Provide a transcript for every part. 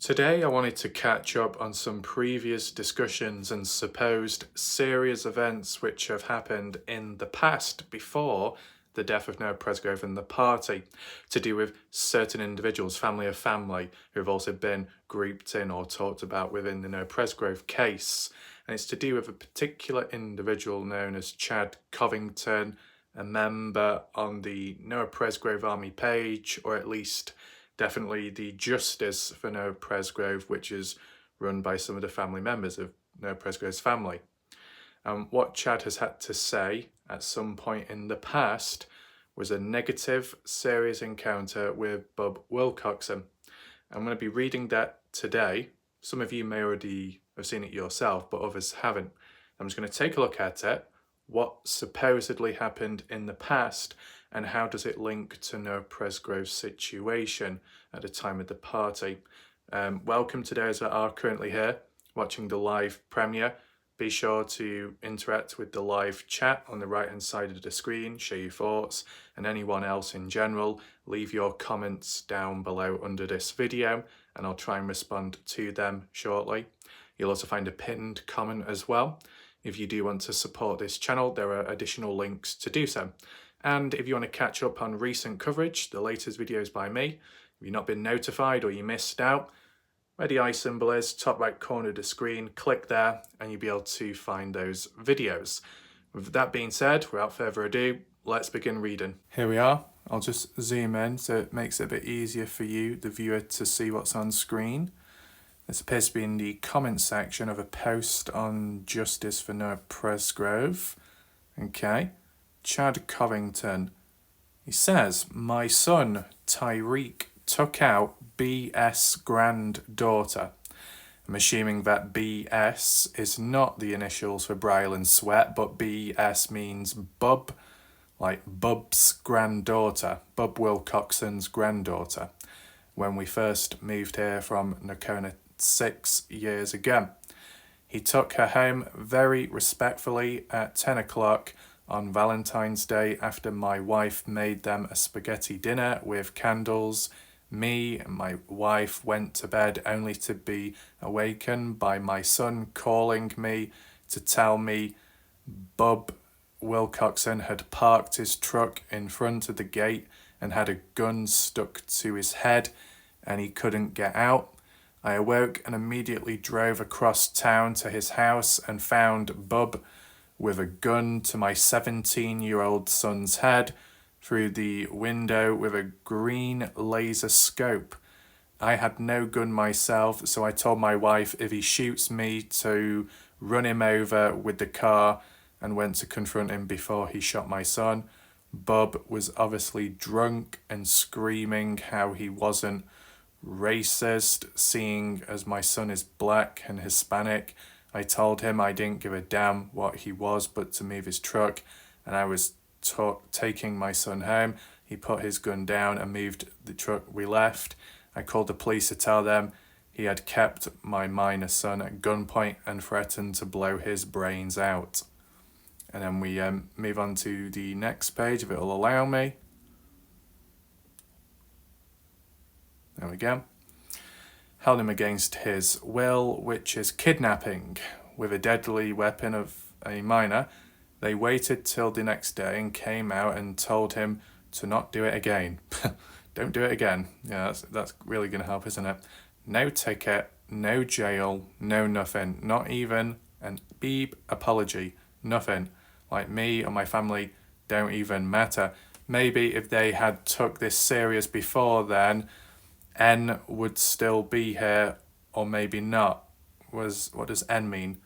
Today I wanted to catch up on some previous discussions and supposed serious events which have happened in the past before the death of Noah Presgrove and the party, to do with certain individuals, family of family, who have also been grouped in or talked about within the Noah Presgrove case. And it's to do with a particular individual known as Chad Covington, a member on the Noah Presgrove Army page, or at least definitely the Justice for Noah Presgrove, which is run by some of the family members of Noah Presgrove's family. What Chad has had to say at some point in the past was a negative, serious encounter with Bub Wilcoxen. I'm going to be reading that today. Some of you may already have seen it yourself, but others haven't. I'm just going to take a look at it, what supposedly happened in the past, and how does it link to Noah Presgrove's situation at the time of the party. Welcome to those that are currently here watching the live premiere. Be sure to interact with the live chat on the right hand side of the screen, share your thoughts, and anyone else in general, leave your comments down below under this video and I'll try and respond to them shortly. You'll also find a pinned comment as well. If you do want to support this channel, there are additional links to do so. And if you want to catch up on recent coverage, the latest videos by me, if you've not been notified or you missed out, where the eye symbol is, top right corner of the screen, click there and you'll be able to find those videos. With that being said, without further ado, let's begin reading. Here we are. I'll just zoom in so it makes it a bit easier for you, the viewer, to see what's on screen. This appears to be in the comment section of a post on Justice for Noah Presgrove. Okay. Chad Covington. He says, my son, Tyreek, took out BS granddaughter. I'm assuming that BS is not the initials for Brile and Sweat, but BS means Bub, like Bub's granddaughter, Bub Wilcoxen's granddaughter, when we first moved here from Nakona 6 years ago. He took her home very respectfully at 10 o'clock on Valentine's Day after my wife made them a spaghetti dinner with candles. Me and my wife went to bed only to be awakened by my son calling me to tell me Bub Wilcoxen had parked his truck in front of the gate and had a gun stuck to his head and he couldn't get out. I awoke and immediately drove across town to his house and found Bub with a gun to my 17-year-old son's head through the window with a green laser scope. I had no gun myself, so I told my wife if he shoots me to run him over with the car and went to confront him before he shot my son. Bub was obviously drunk and screaming how he wasn't racist, seeing as my son is black and Hispanic. I told him I didn't give a damn what he was but to move his truck, and I was taking my son home. He put his gun down and moved the truck. We left. I called the police to tell them he had kept my minor son at gunpoint and threatened to blow his brains out. And then we move on to the next page if it will allow me. There we go. Held him against his will, which is kidnapping with a deadly weapon of a minor. They waited till the next day and came out and told him to not do it again. Don't do it again. Yeah, that's really going to help, isn't it? No ticket, no jail, no nothing. Not even an beep apology. Nothing. Like me or my family don't even matter. Maybe if they had took this serious before then, N would still be here, or maybe not. What does N mean?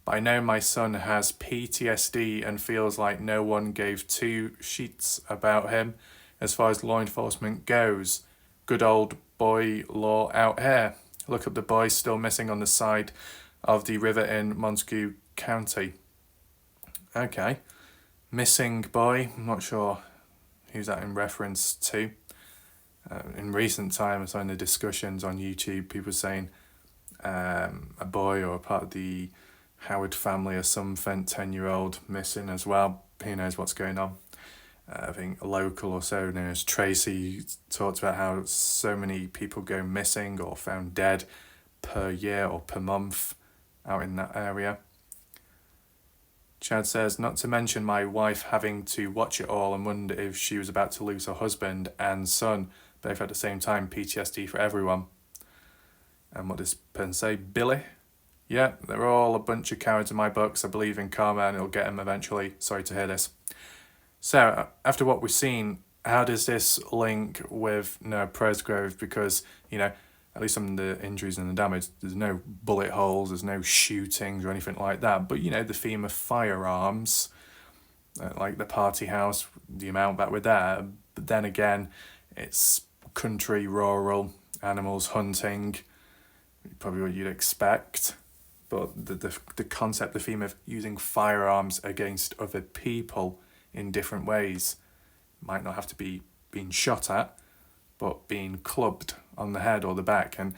But I know my son has PTSD and feels like no one gave two sheets about him as far as law enforcement goes. Good old boy law out here. Look up the boy still missing on the side of the river in Montague County. Okay. Missing boy. I'm not sure who's that in reference to. In recent times, on the discussions on YouTube, people saying a boy or a part of the Howard family or something, 10-year-old missing as well. Who knows what's going on. I think a local or so known as Tracy talked about how so many people go missing or found dead per year or per month out in that area. Chad says, not to mention my wife having to watch it all and wonder if she was about to lose her husband and son, both at the same time. PTSD for everyone. And what does Penn say? Billy? Yeah, they're all a bunch of cowards in my books. I believe in karma and it'll get them eventually. Sorry to hear this. So, after what we've seen, how does this link with Noah Presgrove? Because, at least some of the injuries and the damage, there's no bullet holes, there's no shootings or anything like that. But, the theme of firearms, like the party house, the amount that were there. But then again, it's country, rural, animals hunting, probably what you'd expect. But the concept, the theme of using firearms against other people in different ways might not have to be being shot at, but being clubbed on the head or the back. And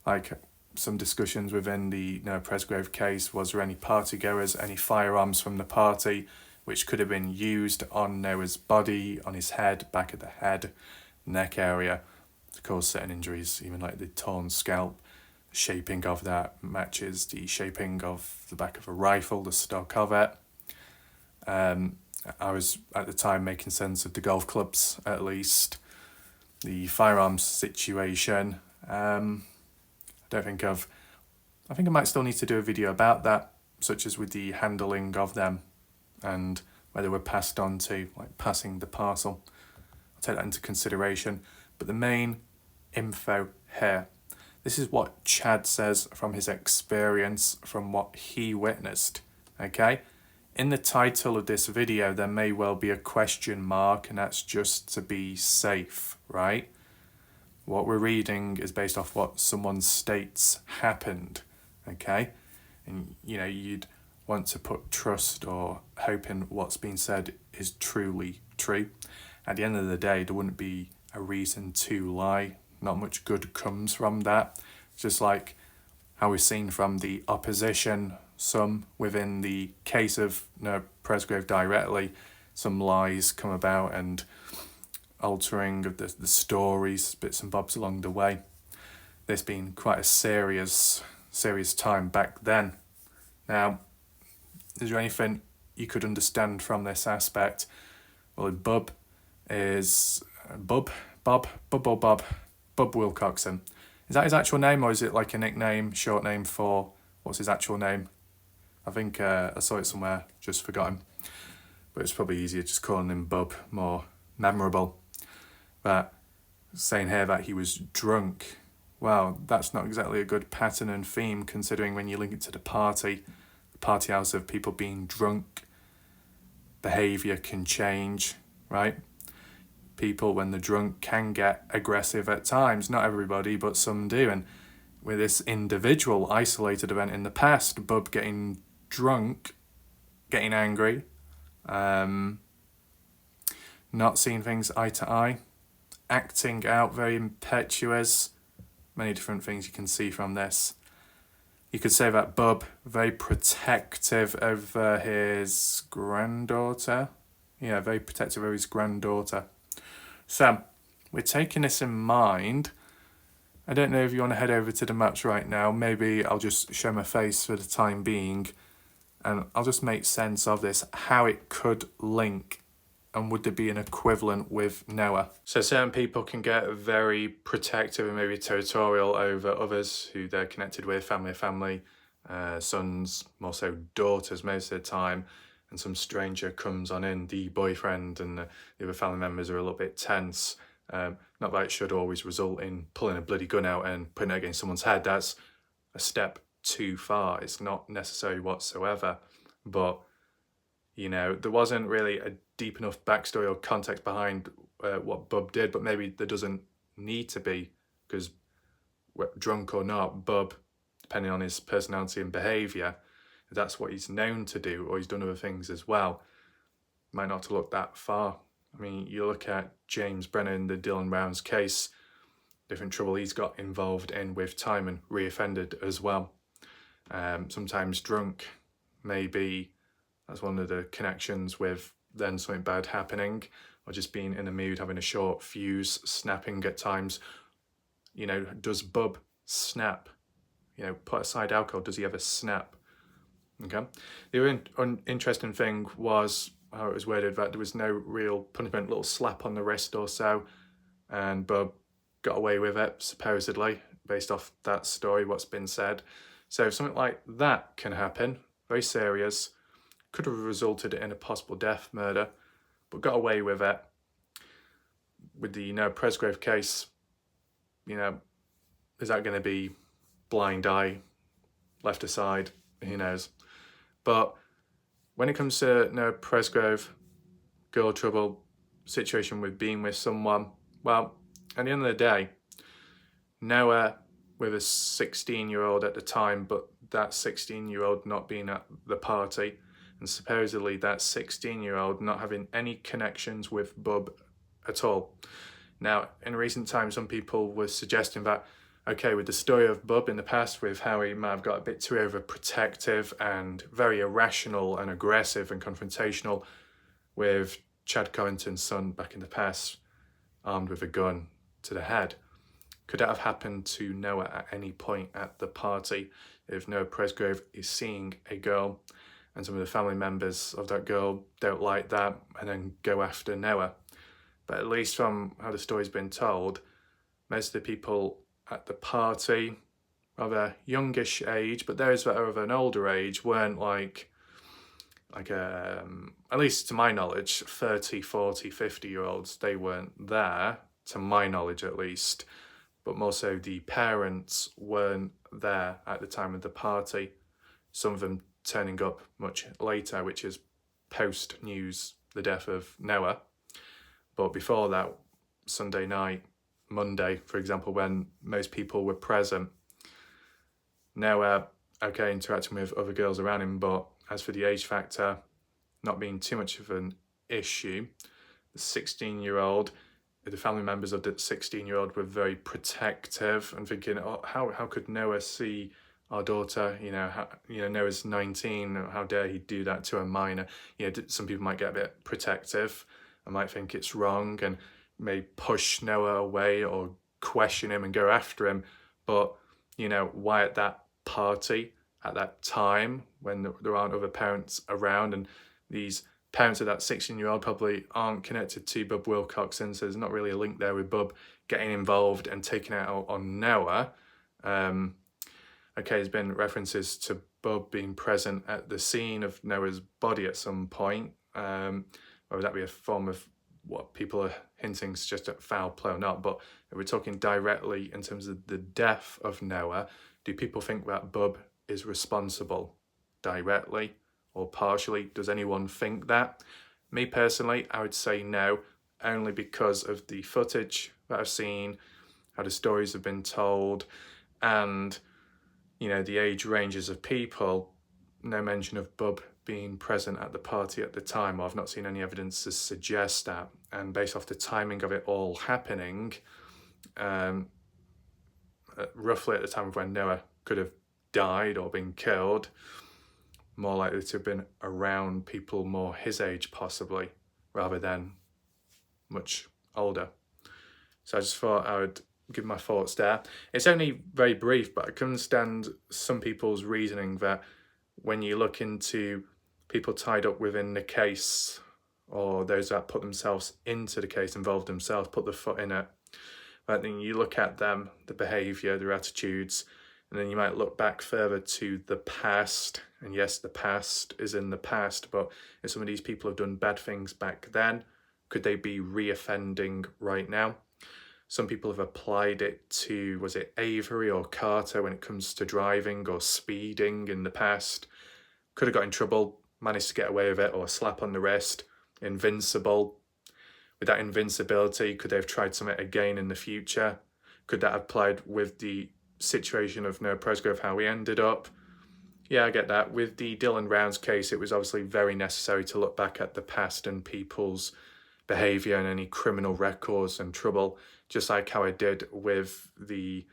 like some discussions within the Noah Presgrove case, was there any party goers, any firearms from the party which could have been used on Noah's body, on his head, back of the head, neck area, to cause certain injuries, even like the torn scalp. Shaping of that matches the shaping of the back of a rifle, the stock of it. I was at the time making sense of the golf clubs, at least. The firearms situation, I think I might still need to do a video about that, such as with the handling of them and whether we're passed on to, like passing the parcel. I'll take that into consideration. But the main info here, this is what Chad says from his experience, from what he witnessed, okay? In the title of this video, there may well be a question mark, and that's just to be safe, right? What we're reading is based off what someone states happened, okay? And, you'd want to put trust or hope in what's being said is truly true. At the end of the day, there wouldn't be a reason to lie. Not much good comes from that. Just like how we've seen from the opposition, some within the case of Noah Presgrove directly, some lies come about and altering of the stories, bits and bobs along the way. This being quite a serious time back then. Now, is there anything you could understand from this aspect? Well, Bob Wilcoxen. Is that his actual name, or is it like a nickname, short name for what's his actual name? I think I saw it somewhere, just forgotten. But it's probably easier just calling him Bub, more memorable. But saying here that he was drunk, well, that's not exactly a good pattern and theme, considering when you link it to the party house of people being drunk, behaviour can change, right? People, when they're drunk, can get aggressive at times. Not everybody, but some do. And with this individual isolated event in the past, Bub getting drunk, getting angry, not seeing things eye to eye, acting out, very impetuous, many different things you can see from this. You could say that Bub, very protective of his granddaughter. Yeah, very protective of his granddaughter. So, we're taking this in mind. I don't know if you want to head over to the maps right now. Maybe I'll just show my face for the time being, and I'll just make sense of this, how it could link, and would there be an equivalent with Noah? So certain people can get very protective and maybe territorial over others who they're connected with, family, sons, more so daughters most of the time. And some stranger comes on in, the boyfriend and the other family members are a little bit tense. Not that it should always result in pulling a bloody gun out and putting it against someone's head. That's a step too far. It's not necessary whatsoever. But, there wasn't really a deep enough backstory or context behind what Bub did, but maybe there doesn't need to be, because drunk or not, Bub, depending on his personality and behaviour, if that's what he's known to do, or he's done other things as well, might not have to look that far. I mean, you look at James Brennan, the Dylan Brown's case, different trouble he's got involved in with time and reoffended as well. Sometimes drunk, maybe that's one of the connections with then something bad happening, or just being in a mood, having a short fuse, snapping at times. Does Bub snap? Put aside alcohol, does he ever snap? Okay. The interesting thing was how it was worded, that there was no real punishment, little slap on the wrist or so, and Bub got away with it, supposedly, based off that story, what's been said. So if something like that can happen, very serious, could have resulted in a possible death, murder, but got away with it. With the Presgrave case, is that going to be blind eye, left aside? Who knows? But when it comes to Presgrave, girl trouble, situation with being with someone, well, at the end of the day, Noah with a 16-year-old at the time, but that 16-year-old not being at the party, and supposedly that 16-year-old not having any connections with Bub at all. Now, in recent times, some people were suggesting that, okay, with the story of Bub in the past, with how he might have got a bit too overprotective and very irrational and aggressive and confrontational with Chad Covington's son back in the past, armed with a gun to the head. Could that have happened to Noah at any point at the party if Noah Presgrave is seeing a girl and some of the family members of that girl don't like that and then go after Noah? But at least from how the story's been told, most of the people at the party of a youngish age, but those that are of an older age weren't like at least to my knowledge, 30, 40, 50-year-olds, they weren't there, to my knowledge at least. But more so the parents weren't there at the time of the party. Some of them turning up much later, which is post-news, the death of Noah. But before that, Sunday night, Monday, for example, when most people were present, Noah, okay, interacting with other girls around him, but as for the age factor, not being too much of an issue, the 16-year-old, the family members of the 16-year-old were very protective and thinking, oh, how could Noah see our daughter? Noah's 19. How dare he do that to a minor? Some people might get a bit protective and might think it's wrong and may push Noah away or question him and go after him. But why at that party at that time when there aren't other parents around, and these parents of that 16-year-old probably aren't connected to Bub Wilcoxen, so there's not really a link there with Bub getting involved and taking it out on Noah. Okay, there's been references to Bub being present at the scene of Noah's body at some point. Whether that be a form of what people are hinting is just a foul play or not, but if we're talking directly in terms of the death of Noah, do people think that Bub is responsible directly or partially? Does anyone think that? Me personally, I would say no, only because of the footage that I've seen, how the stories have been told, and the age ranges of people. No mention of Bub being present at the party at the time, or I've not seen any evidence to suggest that. And based off the timing of it all happening, roughly at the time of when Noah could have died or been killed, more likely to have been around people more his age possibly, rather than much older. So I just thought I would give my thoughts there. It's only very brief, but I can understand some people's reasoning that when you look into people tied up within the case, or those that put themselves into the case, involved themselves, put their foot in it, I think you look at them, the behaviour, their attitudes, and then you might look back further to the past. And yes, the past is in the past, but if some of these people have done bad things back then, could they be re-offending right now? Some people have applied it to, was it Avery or Carter when it comes to driving or speeding in the past? Could have got in trouble, managed to get away with it, or a slap on the wrist, invincible. With that invincibility, could they have tried something again in the future? Could that have applied with the situation of Noah Presgrave, how we ended up? Yeah, I get that. With the Dylan Rounds case, it was obviously very necessary to look back at the past and people's behaviour and any criminal records and trouble, just like how I did with the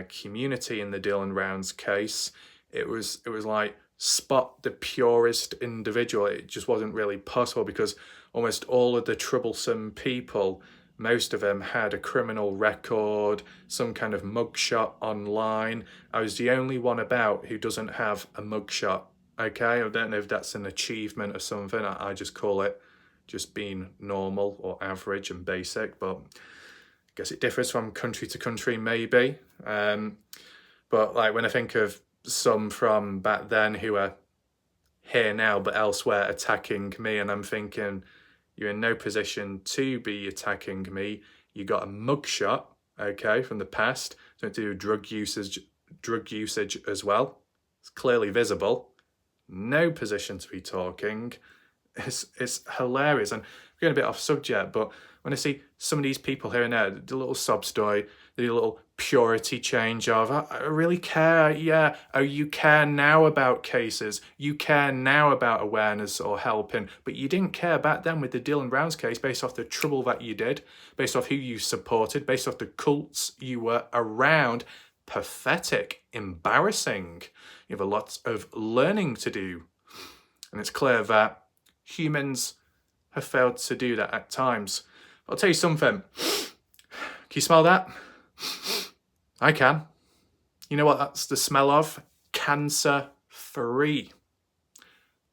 community in the Dylan Rounds case. It was like spot the purest individual. It just wasn't really possible because almost all of the troublesome people, most of them had a criminal record, some kind of mugshot online. I was the only one about who doesn't have a mugshot. Okay, I don't know if that's an achievement or something. I just call it just being normal or average and basic, but I guess it differs from country to country maybe. But like when I think of some from back then who are here now but elsewhere attacking me, and I'm thinking, you're in no position to be attacking me. You got a mugshot, okay, from the past. Something to do with drug usage as well. It's clearly visible. No position to be talking. It's hilarious. And we're going a bit off subject, but when I see some of these people here and there, the little sob story, the little purity change of, I really care, yeah. Oh, you care now about cases. You care now about awareness or helping, but you didn't care back then with the Dylan Brown's case based off the trouble that you did, based off who you supported, based off the cults you were around. Pathetic, embarrassing. You have a lot of learning to do. And it's clear that humans have failed to do that at times. But I'll tell you something. Can you smell that? I can. You know what that's the smell of? Cancer-free.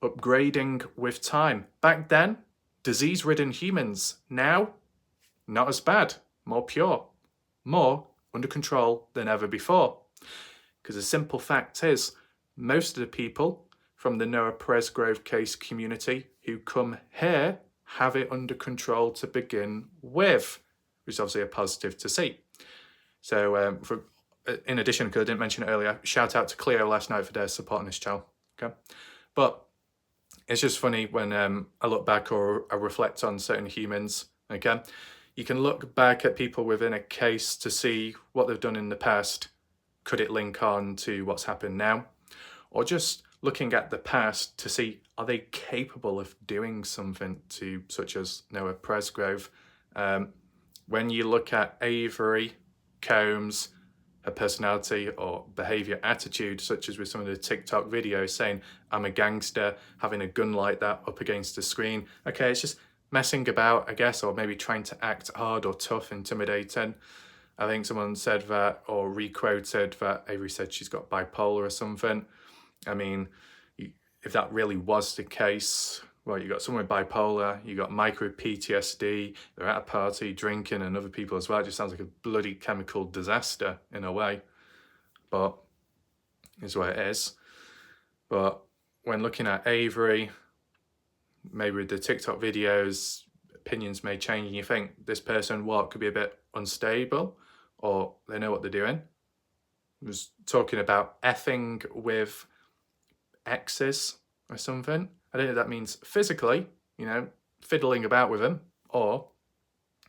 Upgrading with time. Back then, disease-ridden humans. Now, not as bad. More pure. More under control than ever before. Because the simple fact is, most of the people from the Noah Presgrove case community who come here have it under control to begin with, which is obviously a positive to see. So in addition, because I didn't mention it earlier, shout out to Cleo last night for their support on this channel. Okay, but it's just funny when I look back or I reflect on certain humans. Okay, you can look back at people within a case to see what they've done in the past. Could it link on to what's happened now? Or just looking at the past to see, are they capable of doing something to, such as Noah Presgrove? When you look at Avery Combs, her personality or behaviour attitude, such as with some of the TikTok videos saying, I'm a gangster, having a gun like that up against the screen. Okay, it's just messing about, I guess, or maybe trying to act hard or tough, intimidating. I think someone said that, or re-quoted that Avery said she's got bipolar or something. I mean, if that really was the case, well, you got someone with bipolar, you got Mike with PTSD, they're at a party drinking and other people as well. It just sounds like a bloody chemical disaster in a way, but it's what it is. But when looking at Avery, maybe with the TikTok videos, opinions may change and you think this person, what, could be a bit unstable or they know what they're doing. I was talking about effing with exes or something. I don't know if that means physically, you know, fiddling about with them or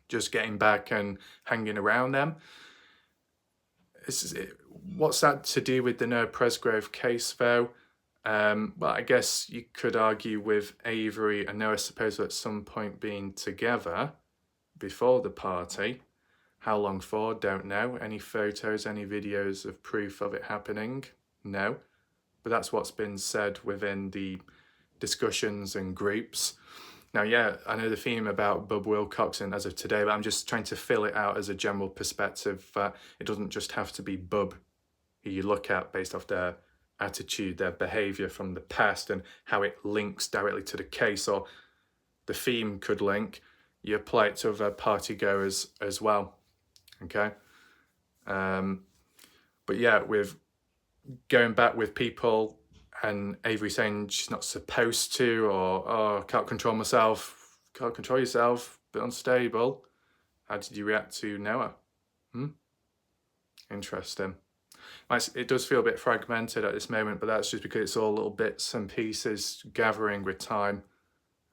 just getting back and hanging around them. What's that to do with the Noah Presgrove case though? Well, I guess you could argue with Avery and Noah supposed at some point being together before the party. How long for? Don't know. Any photos, any videos of proof of it happening? No. But that's what's been said within the discussions and groups. Now, yeah, I know the theme about Bub Wilcoxen as of today, but I'm just trying to fill it out as a general perspective that it doesn't just have to be Bub who you look at based off their attitude, their behaviour from the past and how it links directly to the case, or the theme could link. You apply it to other party goers as well. Okay. But yeah, with going back with people and Avery saying she's not supposed to, or, oh, can't control myself, can't control yourself, bit unstable. How did you react to Noah? Interesting. It does feel a bit fragmented at this moment, but that's just because it's all little bits and pieces gathering with time.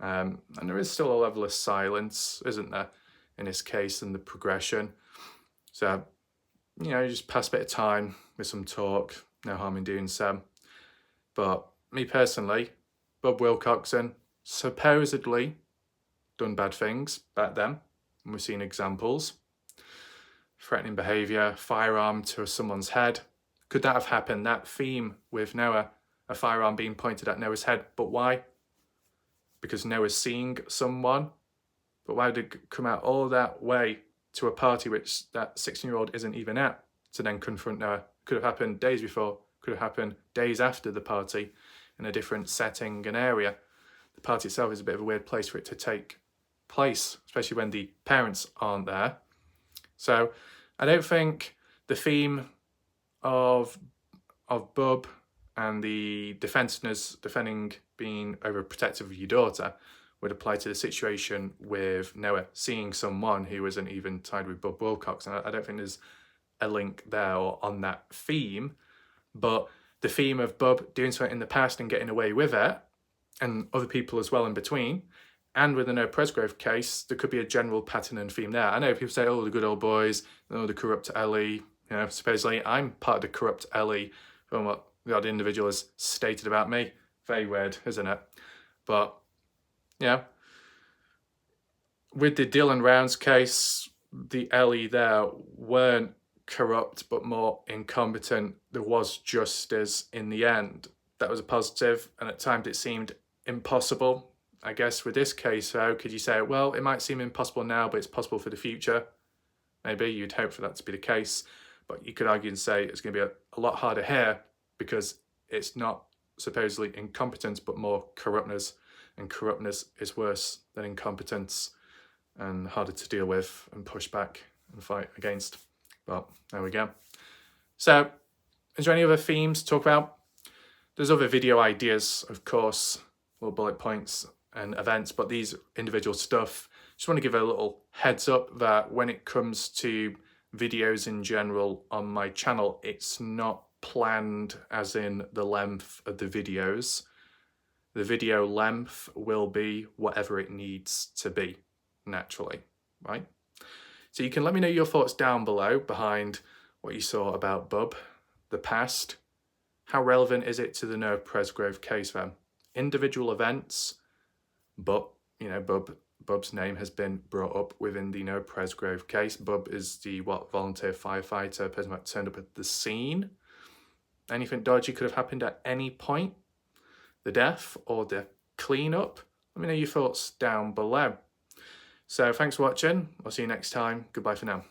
And there is still a level of silence, isn't there, in this case and the progression. So, you know, you just pass a bit of time with some talk, no harm in doing so. But me personally, Bub Wilcoxen supposedly done bad things back then, and we've seen examples. Threatening behaviour, firearm to someone's head. Could that have happened? That theme with Noah, a firearm being pointed at Noah's head. But why? Because Noah's seeing someone. But why did it come out all that way to a party which that 16-year-old isn't even at to then confront Noah? Could have happened days before, could have happened days after the party in a different setting and area. The party itself is a bit of a weird place for it to take place, especially when the parents aren't there. So I don't think the theme of Bub and the defending being overprotective of your daughter would apply to the situation with Noah seeing someone who isn't even tied with Bub Wilcoxen. I don't think there's a link there or on that theme, but the theme of Bub doing something in the past and getting away with it, and other people as well in between, and with the Noah Presgrove case, there could be a general pattern and theme there. I know people say, oh, the good old boys, oh, the corrupt Ellie. You know, supposedly I'm part of the corrupt Ellie from what the odd individual has stated about me. Very weird, isn't it? But, yeah. With the Dylan Rounds case, the Ellie there weren't corrupt, but more incompetent. There was justice in the end. That was a positive, and at times it seemed impossible. I guess with this case, though, could you say, well, it might seem impossible now, but it's possible for the future? Maybe you'd hope for that to be the case, but you could argue and say it's going to be a lot harder here because it's not supposedly incompetence, but more corruptness, and corruptness is worse than incompetence and harder to deal with and push back and fight against. But there we go. So, is there any other themes to talk about? There's other video ideas, of course, little bullet points and events, but these individual stuff, just want to give a little heads up that when it comes to videos in general on my channel, it's not planned as in the length of the videos. The video length will be whatever it needs to be, naturally, right? So you can let me know your thoughts down below behind what you saw about Bub, the past. How relevant is it to the Noah Presgrove case then? Individual events, but, you know, Bub's name has been brought up within the Noah Presgrove case. Bub is the, volunteer firefighter, person that turned up at the scene. Anything dodgy could have happened at any point. The death or the cleanup. Let me know your thoughts down below. So thanks for watching. I'll see you next time. Goodbye for now.